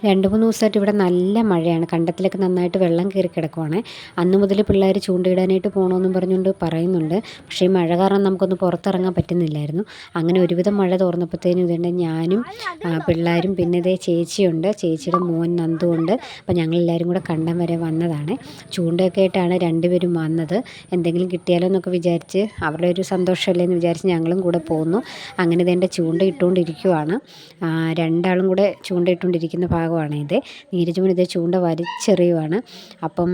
2-3 ദിവസമായിട്ട് ഇവിടെ നല്ല മഴയാണ്. കണ്ടത്തിലൊക്കെ നന്നായിട്ട് വെള്ളം കയറി കിടക്കുവാണ്. അന്ന് മുതൽ പിള്ളേർ ചൂണ്ടയിടാനായിട്ട് പോകണമെന്നും പറഞ്ഞുകൊണ്ട് പറയുന്നുണ്ട്. പക്ഷേ ഈ മഴ കാരണം നമുക്കൊന്ന് പുറത്തിറങ്ങാൻ പറ്റുന്നില്ലായിരുന്നു. അങ്ങനെ ഒരുവിധം മഴ തോർന്നപ്പോഴത്തേനും ഇതുണ്ട് ഞാനും പിള്ളേരും പിന്നെ ഇതേ ചേച്ചിയുണ്ട്, ചേച്ചിയുടെ മോൻ നന്ദുണ്ട്. അപ്പോൾ ഞങ്ങളെല്ലാവരും കൂടെ കണ്ടം വരെ വന്നതാണ്. ചൂണ്ടയൊക്കെ ആയിട്ടാണ് രണ്ടുപേരും വന്നത്. എന്തെങ്കിലും കിട്ടിയാലോ എന്നൊക്കെ വിചാരിച്ച് അവരുടെ ഒരു സന്തോഷമല്ലേ എന്ന് വിചാരിച്ച് ഞങ്ങളും കൂടെ പോന്നു. അങ്ങനെ ഇതെൻ്റെ ചൂണ്ട ഇട്ടുകൊണ്ടിരിക്കുവാണ്. രണ്ടാളും കൂടെ ചൂണ്ട ഇട്ടുകൊണ്ടിരിക്കുന്ന ഭാഗമാണ് ഇത്. നീരജ് ഇതേ ചൂണ്ട വലിച്ചെറിയുവാണ്. അപ്പം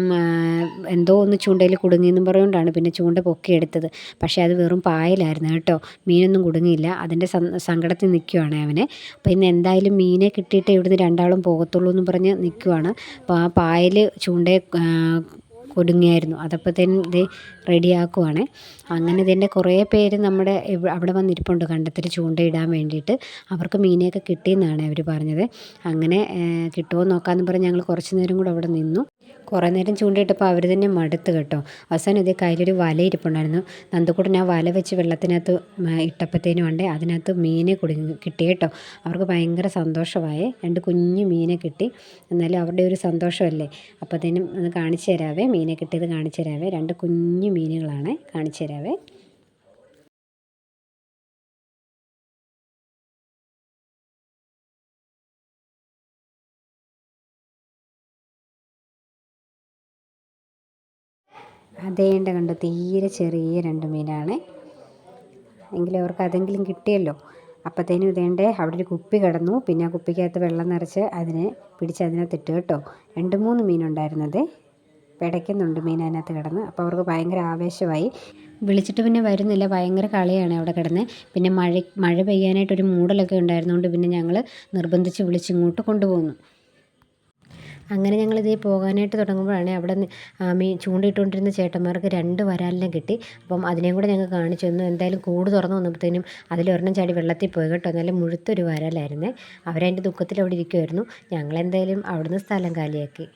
എന്തോ ഒന്ന് ചൂണ്ടയിൽ കുടുങ്ങിയെന്നും പറഞ്ഞുകൊണ്ടാണ് പിന്നെ ചൂണ്ട പൊക്കിയെടുത്തത്. പക്ഷേ അത് വെറും പായലായിരുന്നു കേട്ടോ. മീനൊന്നും കുടുങ്ങിയില്ല. അതിൻ്റെ സങ്കടത്തിൽ നിൽക്കുവാണ് അവന്. അപ്പോൾ ഇന്ന് എന്തായാലും മീനെ കിട്ടിയിട്ട് ഇവിടുന്ന് രണ്ടാളും പോകത്തുള്ളൂ എന്നും പറഞ്ഞ് നിൽക്കുവാണ്. അപ്പോൾ ആ പായൽ ചൂണ്ടയെ കുടുങ്ങിയായിരുന്നു. അതപ്പോഴത്തേനും ഇത് റെഡിയാക്കുവാണ്. അങ്ങനെ ഇതിൻ്റെ കുറേ പേര് നമ്മുടെ അവിടെ വന്നിരിപ്പുണ്ട് കണ്ടത്തിൽ ചൂണ്ടയിടാൻ വേണ്ടിയിട്ട്. അവർക്ക് മീനെയൊക്കെ കിട്ടിയെന്നാണ് അവർ പറഞ്ഞത്. അങ്ങനെ കിട്ടുമോ നോക്കാമെന്ന് പറഞ്ഞ് ഞങ്ങൾ കുറച്ച് നേരം കൂടെ അവിടെ നിന്നു. കുറേ നേരം ചൂണ്ടയിട്ടപ്പോൾ അവർ തന്നെ മടുത്ത് കേട്ടോ. അവസാനം ഇതേ കയ്യിലൊരു വല ഇരിപ്പുണ്ടായിരുന്നു. നന്ദുക്കുട്ടൻ ആ വല വെച്ച് വെള്ളത്തിനകത്ത് ഇട്ടപ്പോഴത്തേനും ഉണ്ട് അതിനകത്ത് മീനെ കിട്ടി കേട്ടോ. അവർക്ക് ഭയങ്കര സന്തോഷമായി. 2 കുഞ്ഞു മീനെ കിട്ടി. എന്നാലും അവരുടെ ഒരു സന്തോഷമല്ലേ. അപ്പോഴത്തേനും ഒന്ന് കാണിച്ചു തരാവേ, മീനെ കിട്ടിയത് കാണിച്ചു തരാവേ. 2 കുഞ്ഞു മീനുകളാണ്, കാണിച്ചു തരാവേ. അതേണ്ട കണ്ടോ, തീരെ ചെറിയ 2 മീനാണ്. എങ്കിലും അവർക്ക് അതെങ്കിലും കിട്ടിയല്ലോ. അപ്പോഴത്തേനും ഇതേണ്ടേ അവിടെ ഒരു കുപ്പി കിടന്നു. പിന്നെ ആ കുപ്പിക്കകത്ത് വെള്ളം നിറച്ച് അതിനെ പിടിച്ച് അതിനകത്തിട്ട് കേട്ടോ. 2-3 മീനുണ്ടായിരുന്നത്. പിടയ്ക്കുന്നുണ്ട് മീൻ അതിനകത്ത് കിടന്ന്. അപ്പോൾ അവർക്ക് ഭയങ്കര ആവേശമായി. വിളിച്ചിട്ട് പിന്നെ വരുന്നില്ല. ഭയങ്കര കളിയാണ് അവിടെ കിടന്ന്. പിന്നെ മഴ പെയ്യാനായിട്ടൊരു മൂടലൊക്കെ ഉണ്ടായിരുന്നതുകൊണ്ട് പിന്നെ ഞങ്ങൾ നിർബന്ധിച്ച് വിളിച്ചിങ്ങോട്ട് കൊണ്ടുപോന്നു. അങ്ങനെ ഞങ്ങളിതേ പോകാനായിട്ട് തുടങ്ങുമ്പോഴാണ് അവിടെ മീൻ ചൂണ്ടയിട്ടുകൊണ്ടിരുന്ന ചേട്ടന്മാർക്ക് 2 വരാലിനെ കിട്ടി. അപ്പം അതിനെയും കൂടെ ഞങ്ങൾ കാണിച്ചു തന്നു. എന്തായാലും കൂട് തുറന്ന് വന്നപ്പോഴത്തേനും അതിലൊരെണ്ണം ചാടി വെള്ളത്തിൽ പോയി കേട്ടോ. നല്ല മുഴുത്തൊരു വരാലായിരുന്നേ. അവരതിൻ്റെ ദുഃഖത്തിൽ അവിടെ ഇരിക്കുമായിരുന്നു. ഞങ്ങളെന്തായാലും അവിടുന്ന് സ്ഥലം കാലിയാക്കി.